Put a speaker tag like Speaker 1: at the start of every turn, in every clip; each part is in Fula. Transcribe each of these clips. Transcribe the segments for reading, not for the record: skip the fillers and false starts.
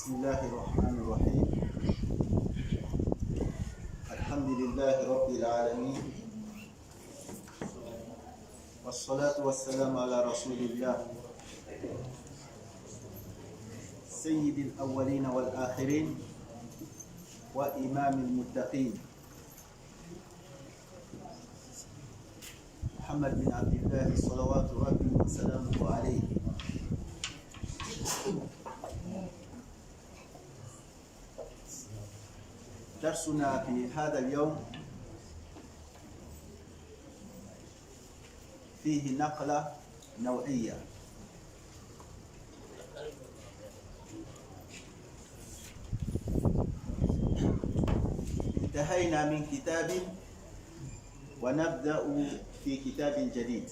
Speaker 1: بسم الله الرحمن الرحيم. الحمد لله رب العالمين، والصلاة والسلام على رسول الله سيد الأولين والآخرين وإمام المتقين محمد بن عبد الله صلوات ربي وسلامه عليه. درسنا في هذا اليوم فيه نقلة نوعية. انتهينا من كتاب ونبدأ في كتاب جديد،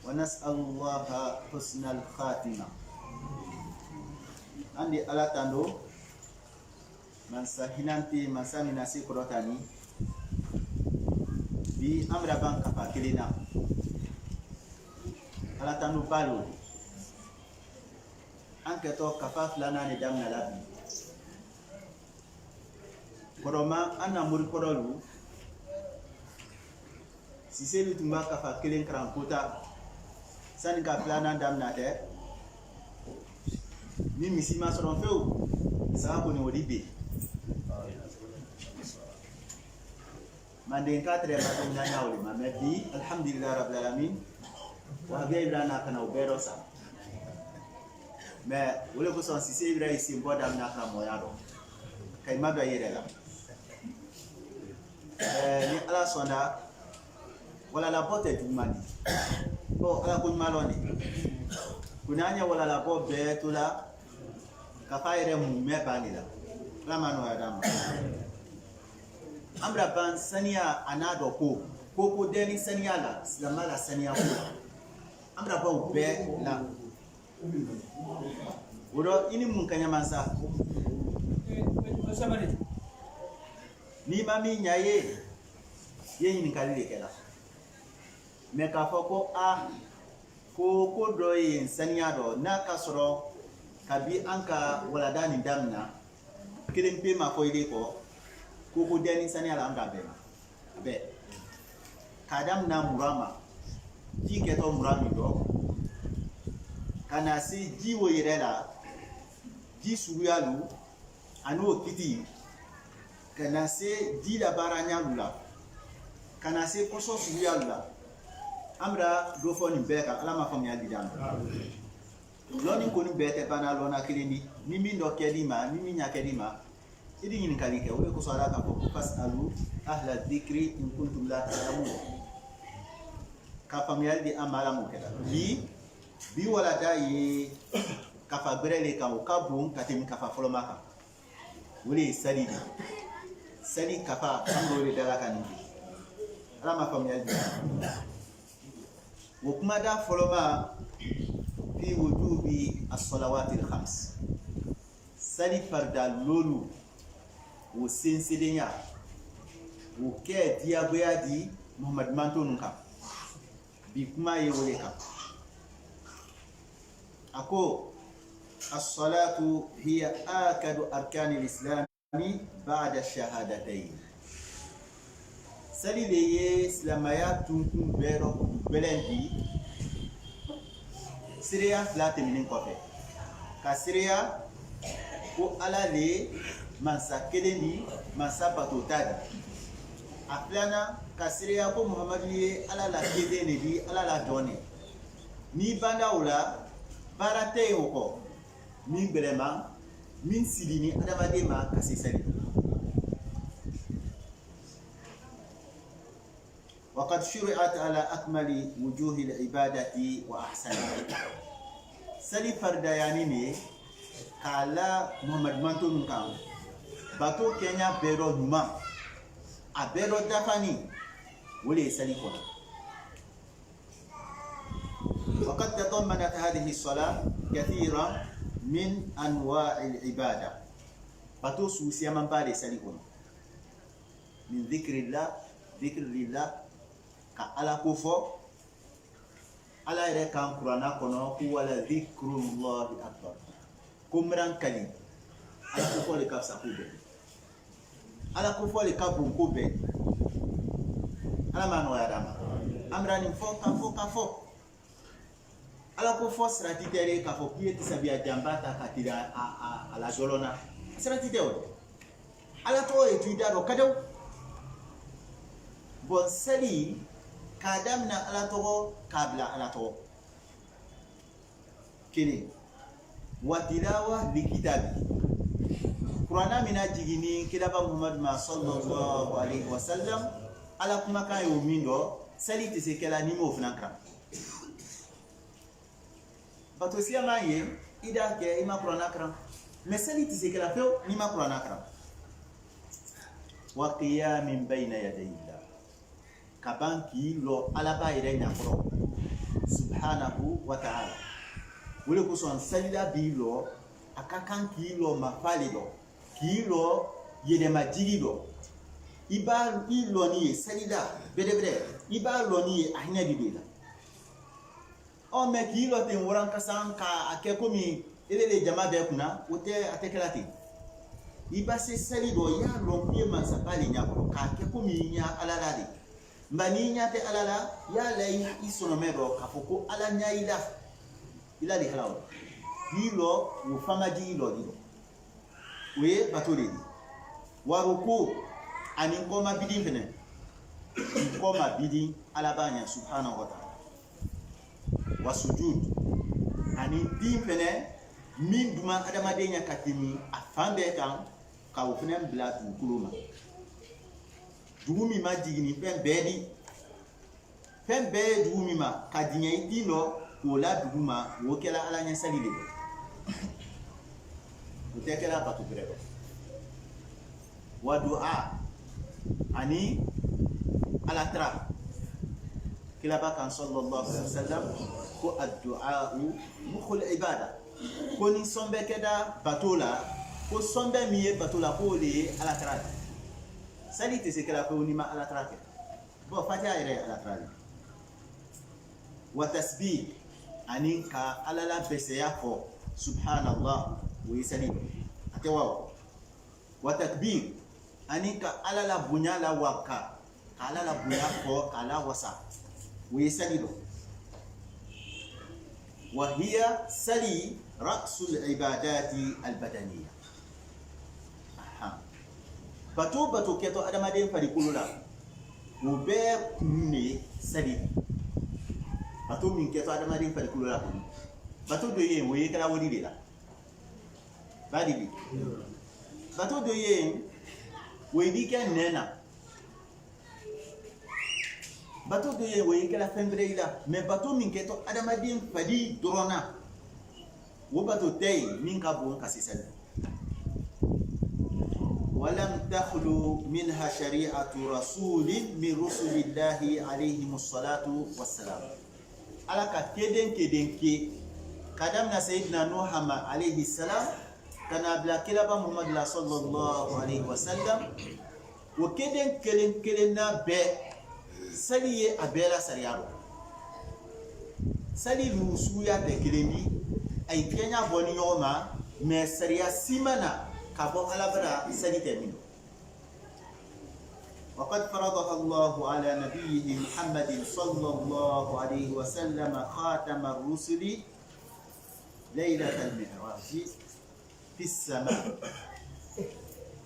Speaker 1: ونسأل الله حسن الخاتمة. Andi ala tando mansa hinanti mansa minasi korotani bi amra ban kapa kilina ala tando balo anke to kapa flana ni damna labi koroma anna muri korolu siseli tumba kapa kilin krankota sani ka flana damna de ni misima soron feu sa ko ni wodibe mande katre ba ko nyanya wole ma mebi alhamdulillah rabbil alamin wa gaibra na kana ubero sa me wole ko son sise ibra isi mboda na kana moyado kay mado yere la ni ala sonda wala la bote dumani ko ala ko maloni kunanya wala la bo betula kafaire mu mebanila lamano adama amra ban sania anado ko deni sania la slamala sania ko amra ba ube la woro ini mun kanya mansa ni mami nyaye yin kalile kala me ka foko a ko do yin sania do na kasoro kabi anka waladani damna kilimpe makoide ko deni sani ala anga be kadam na murama jike to murami do kana si jiwo yirela ji suyalu anu kiti kana se di la baranya lula kana se koso suyalu la amra do foni beka ala ma famya didam loni ko ni bete bana lona kilindi mimi ndo kedima mimi nya kedima idi yin kalike we ko sala ka ko fasalu ahla dhikri in kuntum la ta'lamun ka famiyal di amala mo keda bi wala dai ka fa brele ka o ka bon ka tim ka fa folo maka wuli sali ka fa ando le dala kan ni ala ma famiyal di wo kuma da folo ma في وجوب الصلوات الخمس سالي فردا لولو وسنسدنيا وكي ديابيا دي محمد مانتونكا بكما يوليكا أكو الصلاة هي آكد أركان الإسلام بعد الشهادتين سالي ليه سلامايا تنكم بيرو بلندي Syria flate minin kofe ka Syria ko ala le mansa keleni mansa batotadi aflana ka Syria ko Muhammad li ala la kede ne bi ala la doni ni banda ula barate yoko min belema min silini adamade ma kasisari. وقد شرعت على أكمل وجوه العبادة وأحسنها. سلي فردا يعني ني كالا محمد مانتو نكام باتو كينيا بيرو نما أبيرو دفاني ولي سلي كون. وقد تضمنت هذه الصلاة كثيرا من أنواع العبادة. باتو سوسيا من بالي سلي كون من ذكر الله ka ala ko fo ala yɛrɛ kan kuranna kɔnɔ ko wala dhikrullahi akbar ko miran kali ala ko fɔ de ka fisa ko bɛɛ ala ko fɔ de ka bon ko bɛɛ ala ma nɔgɔya d'a ma an bɛna nin fɔ ka fɔ ala ko fɔ sirati tɛ de k'a fɔ k'i ye tisabiya janba ta ka tiri a la jɔlɔna sirati tɛ o dɛ ala tɔgɔ ye k'i da dɔn kadew bon seli k'a daminɛ ala tɔgɔ k'a bila ala tɔgɔ kelen wa tilawa li kitabi kuranna mina jigini kiraba muhammad ma sallallahu alaihi wasallam ala kumakan y'o min dɔn seli tɛ se kɛla ni m'o fana kan bato siyama ye i da kɛ i ma kuranna karan mais seli tɛ se kɛla fewu ni ma kuranna karan wa qiyamin bayna yadayillah ka ban k'i lɔ alaba yɛrɛ ɲakɔrɔ subhanahu wa ta'ala o de kosɔn salila b'i lɔ a ka kan k'i lɔ mafali lɔ k'i lɔ yɛlɛmajigi lɔ i lɔ ni ye salila bɛrɛbɛrɛ i b'a lɔ ni ye a hinɛ de b'i la mais k'i lɔ ten warankasan k'a kɛ komi ele de jama bɛɛ kunna o tɛ a tɛ kɛla ten i ba se seli dɔ i y'a lɔn k'i ye mansaba de ɲakɔrɔ k'a kɛ komi i ɲa ala la de nka n'i ɲa tɛ ala la i y'a la i sɔnɔmɛ dɔ k'a fɔ ko ala ɲa i la de kɛla o k'i lɔ o famaji i lɔ di lɔ o ye bato de di waruko ani kɔma bidi fɛnɛ i kɔma bidi ala b'a ɲa subhanahu wa ta'ala wa sujud ani din fɛnɛ min duma adamadenya ka tɛmɛ a fan bɛɛ kan ka o fɛnɛ bila dugukolo ma dugu min ma jigin fɛn bɛɛ di fɛn bɛɛ ye dugu min ma ka diɲɛ i din dɔ k'o la dugu ma o kɛla ala ɲɛsali de ye o tɛ kɛla bato bɛrɛ dɔ wa du'a ani ala tara kilaba kan sallallahu alaihi wasallam ko ad-du'a mukhul ibada ko ni sɔnbɛ kɛda bato la ko sɔnbɛ min ye bato la k'o de ye ala tara de sali tɛ se kɛla ko ni ma ala tara kɛ bon fatiha yɛrɛ ye ala tara de wa tasbih ani ka ala la bɛsɛya fɔ subhanallah o ye sali a tɛ wa takbir ani ka ala la bonya la waka ka ala la bonya fɔ k'a la wasa o ye sali dɔ wa hiya sali ra'sul ibadati albadaniya bato kɛtɔ adamaden farikolo la o bɛɛ kun de sali bato min kɛtɔ adamaden farikolo la kun bato dɔ ye o ye kɛra wari de la badi bi bato dɔ ye o ye bi kɛ nɛn na bato dɔ ye o ye kɛra fɛn bɛrɛ i la mais bato min kɛtɔ adamaden fadi dɔrɔn na o bato tɛ ye min ka bon ka se sali ولم تخلو منها شريعة رسول من رسل الله عليه الصلاة والسلام على كدن كي كدمنا سيدنا نوح عليه السلام كان بلا كلابا محمد صلى الله عليه وسلم وكدن كلنا ب سلي أبيلا سريارو سلي لوسويا بكلمي أي كينيا بني يوما ما سريا سيمانا كابو على برا سدي تمين وقد فرضها الله على نبيه محمد صلى الله عليه وسلم خاتم الرسل ليلة المعراج في السماء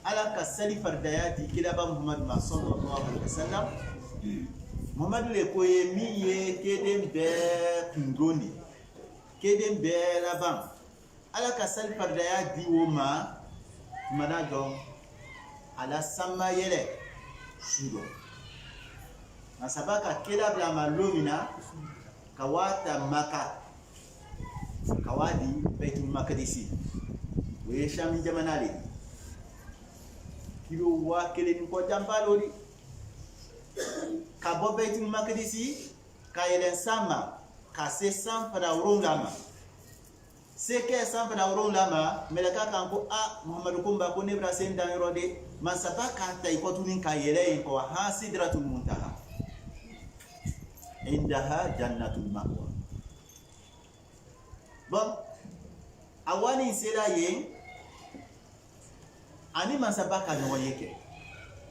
Speaker 1: على كسل فردياتي كلابا محمد صلى الله عليه وسلم محمد لكوي مية كدم بكندوني كدم بلابان على كسل فردياتي وما mana dɔn ala sama yɛlɛ su dɔn nka saba ka kira bila ma don min na ka waa ta maka ka waa di baitul maqdisi o ye Shami jamana de ye kilo 1 kɔ janba lo di ka bɔ baitul maqdisi ka yɛlɛn san ma ka se san fana 7 ma seke sanfɛ awron lama melaka kan ko muhammadu kumba ko ne bra sen dan yɔrɔ de man saba ka ta ikotuni ka yɛlɛ yen ko ha sidratul muntaha indaha jannatul ma'wa bon awani sera yen ani mansaba ka ɲɔgɔn ye kɛ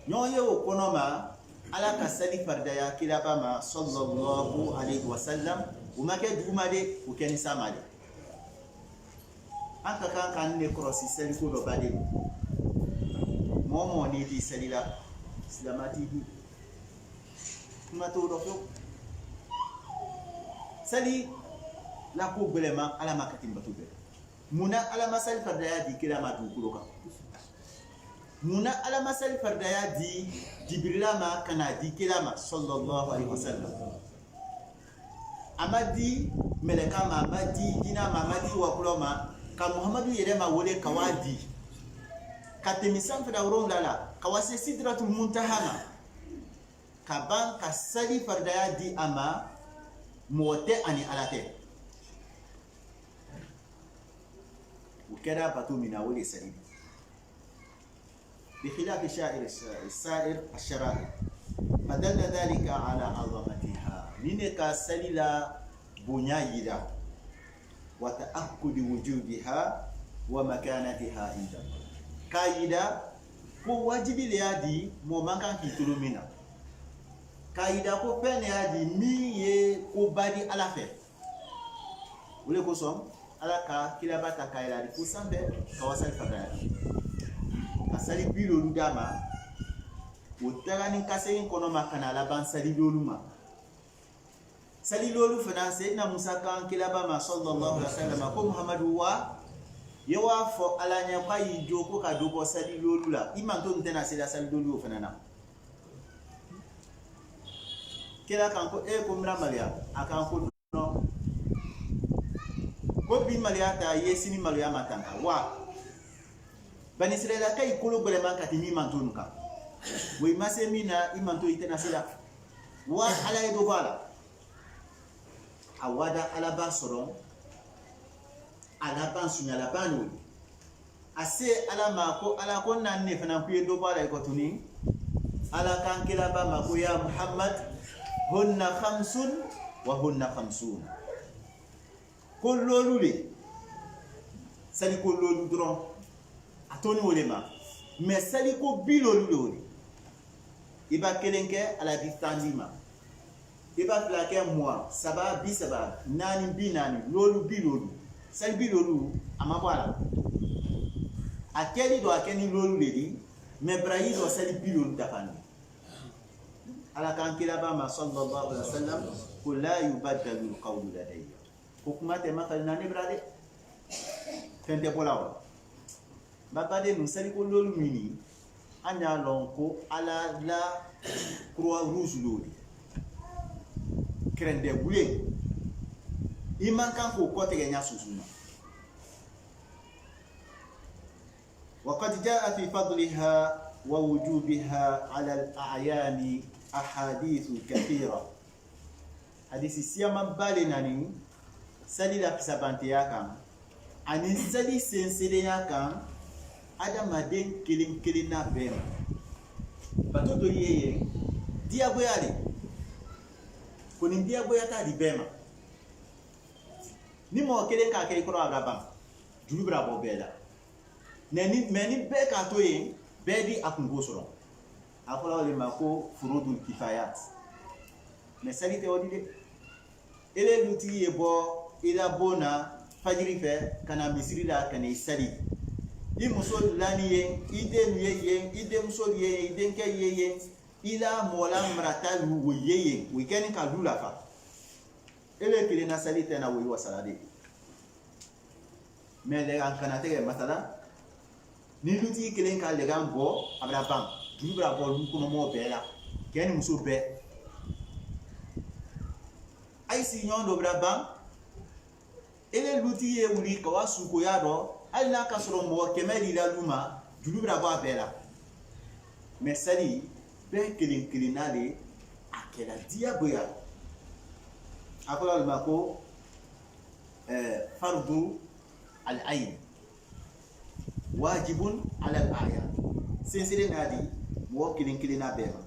Speaker 1: ɲɔgɔn ye o kɔnɔ ma ala ka sali faridaya kiraba ma sallallahu alaihi wasallam o ma kɛ duguma de o kɛ ni sama de an ka kan k'an ne kɔrɔsi saliko dɔ baden mɔgɔ mɔgɔ n'i di sali la silama t'i di kuma t'o dɔ fiyewu sali la ko gɛlɛma ala ma kati bato bɛɛ munna ala ma sali faridaya di kira ma dugukolo kan munna ala ma sali faridaya di jibrila ma kana di kira ma sallallahu alaihi wasallam amadi meleka ma amadi dina ma amadi wakulo ma ka muhammadu yɛrɛ ma wele ka wa di ka tɛmɛ sanfɛ wolonwula la ka wa se sidratul muntaha ma ka ban ka sali faridaya di a ma mɔgɔ tɛ ani ala tɛ o kɛra bato min na o de sali بخلاف سائر الشرائع فدل ذلك على عظمتها نينك سليلا بنيايدا وتأكد وجودها ومكانتها عند الله كايدا ko wajibi le ya di mo man kan ki tulu mina kaida ko fen ya di mi ye ko badi ala fe wole ko som ala ka kilabata kaida di ko sambe kawasal fadaya asali bilolu dama o taga ni kaseyin kono makana laban sali lolu ma sali lolu fana sayyidina Musa kan kilaba ma sallallahu alaihi wasallam ko Muhammadu wa yawa fo ala nya kwa yi joko ka dogo sali lolu la iman to ntena sali lolu fana na kila kan ko ko mra malia akan ko no ko bi malia ta yesini malia matanga wa bani Israila kai kolo gole man kati mi mantonu ka we mase mina imanto itena sila wa ala edo bala awada ala ba soro ala ban sunya la banu ase ala ma ko ala ko nan ne fana ku edo bala ko tuni ala kan kila ba ma ko ya Muhammad hunna khamsun wa hunna khamsun kullu li sali kullu dron atoni wolema mais sali ko bilolu lori iba kelenke ala distandima iba flake moi saba bi saba nani bi nani lolu bilolu sali bilolu amabwala akeli do akeni lolu ledi mais brahi do sali bilolu tafani ala kan kilaba ma sallallahu alaihi wasallam ko la yubaddalu alqawlu ladayya ko kuma te makal nani brade fente bolawo babade nous sali ko lolu mini anya lon ko ala la croix rouge lolu krende bule iman kan ko kote nya susuna وقد جاء في فضلها ووجوبها على الأعيان أحاديث كثيرة حديث سيما بالناني سالي لا كسبانتيا كان أني سالي سنسليا كان adamaden kelen kelen na bɛɛ ma bato dɔ ye yen diyagoya de ko nin diyagoya t'a di bɛɛ ma ni mɔgɔ kelen k'a kɛ i kɔrɔ a ka ban juru bɛ bɔ bɛɛ la mais ni bɛɛ k'a to yen bɛɛ di a kungo sɔrɔ a fɔra o de ma ko furudul kifayat mais sali tɛ o di dɛ ele dutigi ye bɔ i la bon na fajiri fɛ ka na misiri la ka na i sali i muso lani ye i den ye yen i denmuso ye yen i denkɛ ye yen i la mɔgɔla marata o ye yen o kɛ ni ka du lafa ele kelen na sali tɛ na o ye wasala de mais lɛgan kana tɛgɛ masala ni dutigi kelen ka lɛgan bɔ a bɛna ban juru bɛna bɔ du kɔnɔmɔgɔw bɛɛ la cɛ ni muso bɛɛ a yi sigi ɲɔgɔn dɔ bɛna ban ele dutigi ye wuli ka wa sukoya dɔ hali n'a ka sɔrɔ mɔgɔ kɛmɛ de la lu ma juru bɛna bɔ a bɛɛ la mais sali bɛɛ kelen kelenna de a kɛra diyagoya a fɔra olu ma ko fardu al-ayn wajibun ala al-a'yan sinsiren n'a di mɔgɔ kelen kelenna bɛɛ ma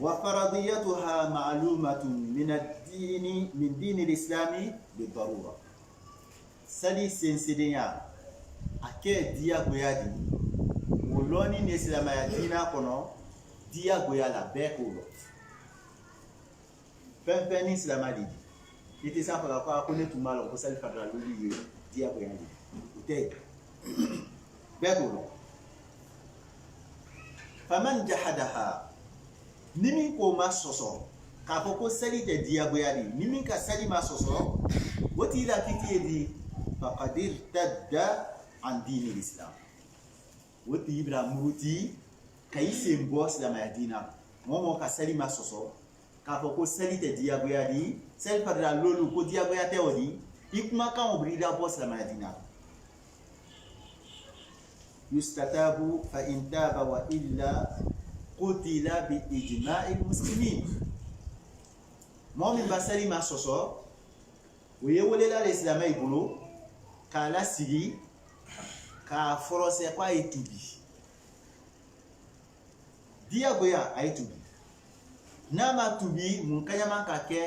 Speaker 1: وفرضيتها معلومة من دين الإسلام بالضرورة. سالي سنسيديا أكيد ديا بيادي ولوني نسلم يدينا كنو ديا بيالا بيكولو فنفني سلام دي iti sa fala ko akone tumalo ko sali fadra luli dia ko yandi ute beko faman jahadaha nimi ko masoso ka ko sali te dia ko yandi nimi ka sali masoso wati la kiti di faqadir tadda an dinil islam wati ibra muruti kayise mbos la madina momo ka sali masoso ka ko sali te dia ko yandi sel fadra lolu ko dia ko yate odi ikuma kan obrida bos la madina yustatabu fa in taba wa illa qutila bi ijma'il muslimin momin basali masoso oye wole la l'islam ay bulu kala sigi ka forose kwa itubi dia goya ay tubi nama tubi mun kanyama ka ke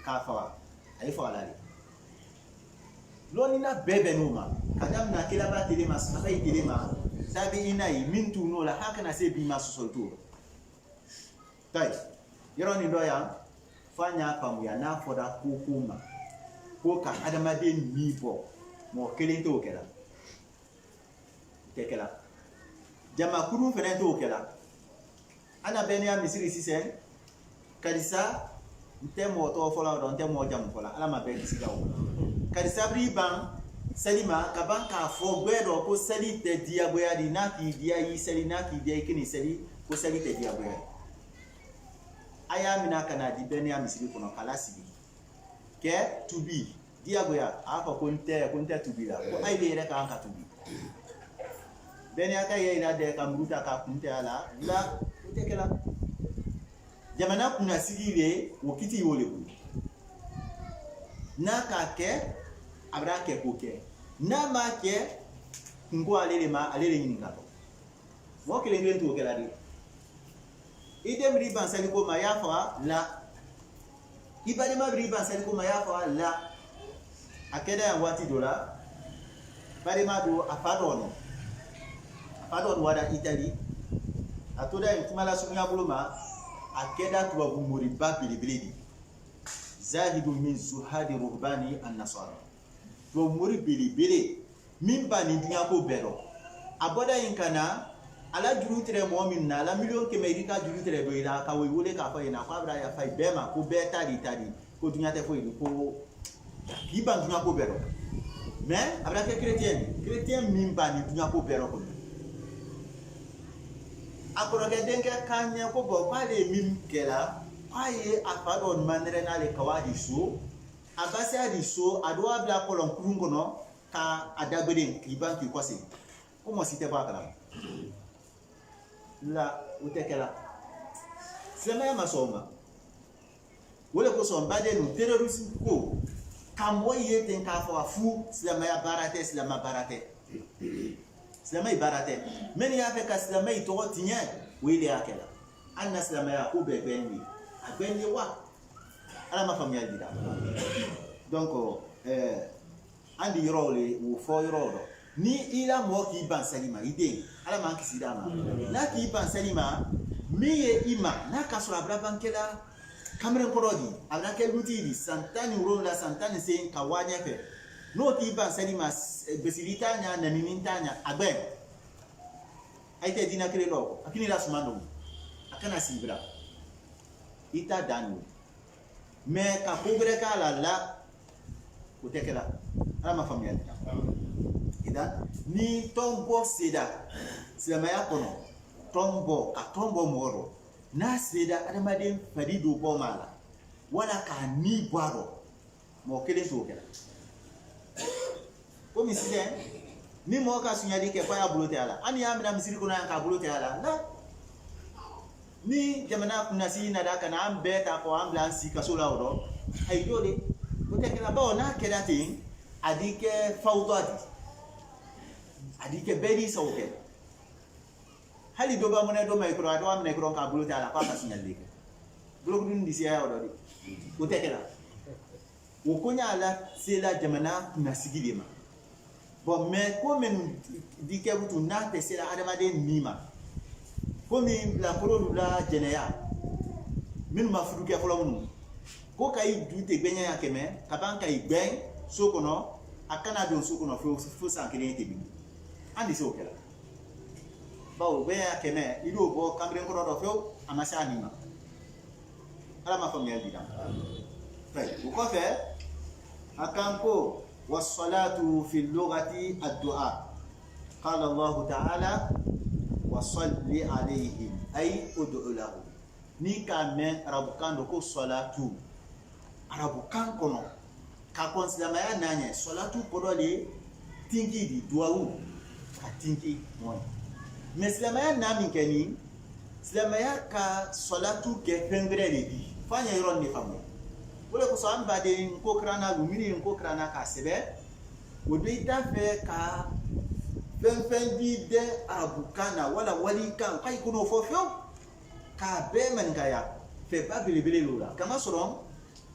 Speaker 1: kafawa ay fawala loni na bebe numa kadam na kila ba telema saka telema sabi inai mintu no la hakana se bi masoso to tay yoroni doya fanya pamuya na foda kukuma ko ka adamade nibo mo kelen to kela tekela jama kuru fene to kela ana benia misiri sisen kadisa ntemo to fola do ntemo jam fola ala ma be kisiga o kadisa briban salima kaban ka fo gbedo ko sali te dia boya di na ki dia yi sali na ki dia kini sali ko sali te dia boya aya mina kana di benia misiri kono kala sibi ke to be dia boya aka konte to be la ko ay le reka anka to be benia ka ye ina de kamruta ka kunte ala la utekela jamana kuna sigire wokiti yole ku na ka ke abra ke ko ke na ma ke ngo alele nyini ngato mo kele ngire to kela di ide mri ban sali ko ma ya fa la ibade ma mri ban sali ko ma ya fa la akeda ya wati dola bade ma do afadon wada Italy atoda intimala sunya buluma akeda tuwabu muriba bilibilidi zahidu min zuhadi ruhbani an-nasara to muri bilibili min bani dunya ko bero aboda inkana ala juru tere mu'min na la million ke merika juru tere do ila ka we wole ka fa ina kwa bra ya fa bema ko beta di tadi ko dunya te fo ko kiban dunya ko bero mais abra ke chrétien min bani dunya ko bero ko akoroge denke kanya ko bo pale mim kela paye afadon manere na le kawadi so abase adi so adwa bla kolon kurungo no ka adagbeden kiban ki kwase ko mo site ba kala la utekela sema masoma wole ko so mbade no terrorisme ko kambo yete ka fo afu sema ya barate Silama ibarate meni ya feka silama itoro tinye wile akela anna silama ya ube benwi agbenye wa ala ma famia dida donc andi role wo fo yoro ni ila mo ki ban salima ide ala ma kisida ma na ki ban salima miye ima na kasura bra bankela kamera korodi ala ke lutidi santani uro la santani se kawanya fe no ki ban salima besilitanya na ninintanya agben aite dina kele loko akini la sumando akana sibra ita danu me ka kogre kala la utekela ala ma famia ida ni tombo sida sema ya kono tombo moro na sida adama den fadido bo mala wala ka ni bwaro mo kele to kela ko misile ni mo ka sunya dike kwa ya bulote ala ani ya mina misiri kuna ka bulote ala na ni jamana kuna si na daka na ambeta ko ambulance ka sola odo ay dole ko te kala ba na kedati adike fawdadi adike bedi sawke hali do ba mo ne do mai kro ado am ne kro ka bulu ta la ka signal le bulu dun di sia o do di o te kala o ko nya la c'est la jamana na sigile ma bon mais ko men di ke butu na te c'est la adama de nima ko mi la pro la jeneya min ma fudu ke folo mun ko kay du te gbenya ya keme ka ban kay gben so kono akana do so kono fo san kele te bi andi so kala bawo be ya keme ido bo kamre ko do fo amasa anima ala ma famia di dam fay ko fe akanko was-salatu fi al-lughati ad-du'a qala Allah ta'ala wa salli alayhim ay ud'u lahu ni ka men arabukan do ko salatu arabukan kono ka considère ya nanye salatu podole tingi di duau ka tingi mon mais silamaya na min keni silamaya ka salatu ke pengre le di fanya iron ni famu wala ko so an bade ko krana lumini ko krana ka sebe wodo ita fe ka fen di de arabukana wala wali kan kai kuno fofio ka be man gaya fe babili bili lula kama soron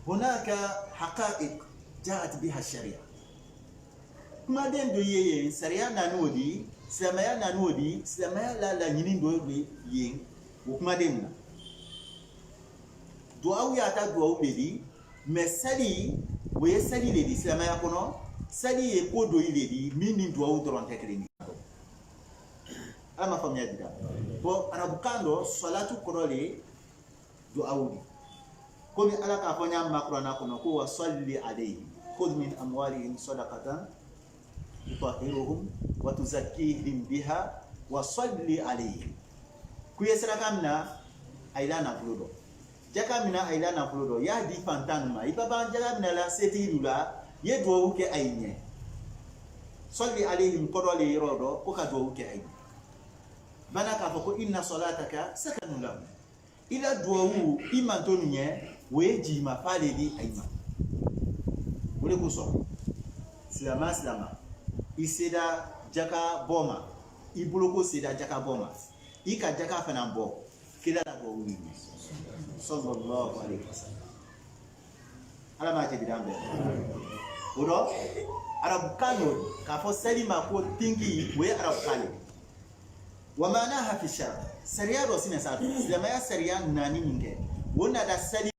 Speaker 1: hunaka haqa'iq ja'at biha ash-sharia kuma den do yeye sharia na nodi silamaya na nodi silamaya la nyini do yin kuma den na du'a ya ta du'a bedi mais sali we sali le di silamaya kono sali e ko do ile di mini du'a doron tekrini ama famia dida bo arabukando salatu korole du'audi komi ala ka fanya makrona kono ko wasalli alayhi khudh min amwalihim sadaqatan tutahhiruhum wa tuzakkihim biha wa salli alayhim kuyesra kamna ailana fludo jaka mina ailana fludo ya di fantanuma ibaba jaka mina la seti lula ye du'u ke aynye salli alayhim korole rodo ko ka du'u ke aynye bana ka foko inna salataka sakanu lahu ila duwawu imanto nye weji mafale di aima wole kuso silama iseda jaka boma ibuloko seda jaka boma ika jaka fana bo kila la duwawu ni sallallahu alaihi wasallam ala ma jebi dambe odo arabukano ka fo salima ko tingi we arabukano ومعناها في الشرع سريان وسنة سادة لما يا سريان ناني منك ونا دا سلي